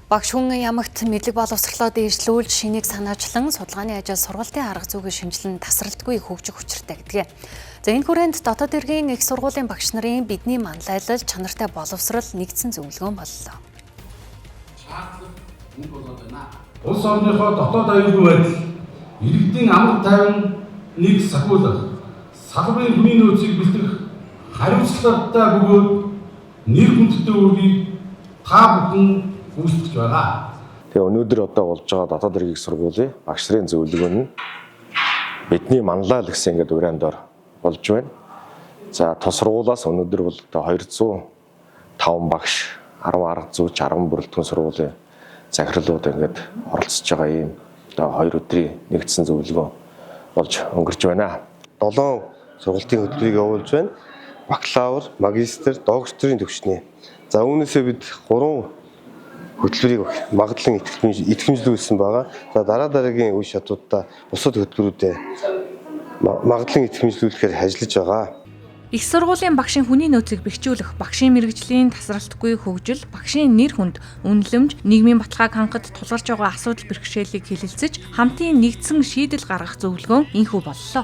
Багш хүн ямагт мэдлэг боловсролоо дээшлүүлж шинийг санаачлан судалгааны ажил сургалтын арга зүйгээ шинжилэн тасралтгүй хөгжих учиртай гэдгээ. За энэ хүрээнд дотоод иргэний их сургуулийн багш нарын бидний манлайлал чанартай боловсрол нэгдсэн зөвлөгөөн боллоо. Улс орныхоо дотоод аюулгүй байдал, иргэдийн амар тайвныг сахиулах, салбарын хүний нөөцийг бэлтгэх хариуцлагатай бөгөөд нэр хүндтэй үргийг та бүхэн үүсгэж байгаа. Тэгээ өнөөдөр одоо болж байгаа дотоод иргэний сургуулийн багш нарын зөвлөгөө нь бидний манлайлал гэсэн ингээд урандор болж байна. За тус сургуулиас өнөөдөр бол одоо 205 багш 10 арга зүйч 10 бүрэлдэхүүн сургуулийн захирлууд ингээд оролцож байгаа юм. Одоо 2 өдрийн нэгдсэн зөвлөгөө болж өнгөрч байна. 7 сургалтын хөтөлбөрийг явуулж байна. Бакалавр, магистр, докторийн түвшний. За үүнээсээ бид 3 хөтөлбөрийг магадлан итгэмжлүүлсэн байгаа. За дараагийн үе шатуудаа бусад хөтөлбөрүүдэд магадлан итгэмжлүүлэхээр ажиллаж байгаа. Их сургуулийн багшийн хүний нөөцийг бэхжүүлэх, багшийн мэргэжлийн тасралтгүй хөгжил, багшийн нэр хүнд, үнэлэмж, нийгмийн баталгааг хангахад тулгарч байгаа асуудал бэрхшээлийг хэлэлцэж, хамтын нэгдсэн шийдэл гаргах зөвлөгөөн энхүү боллоо.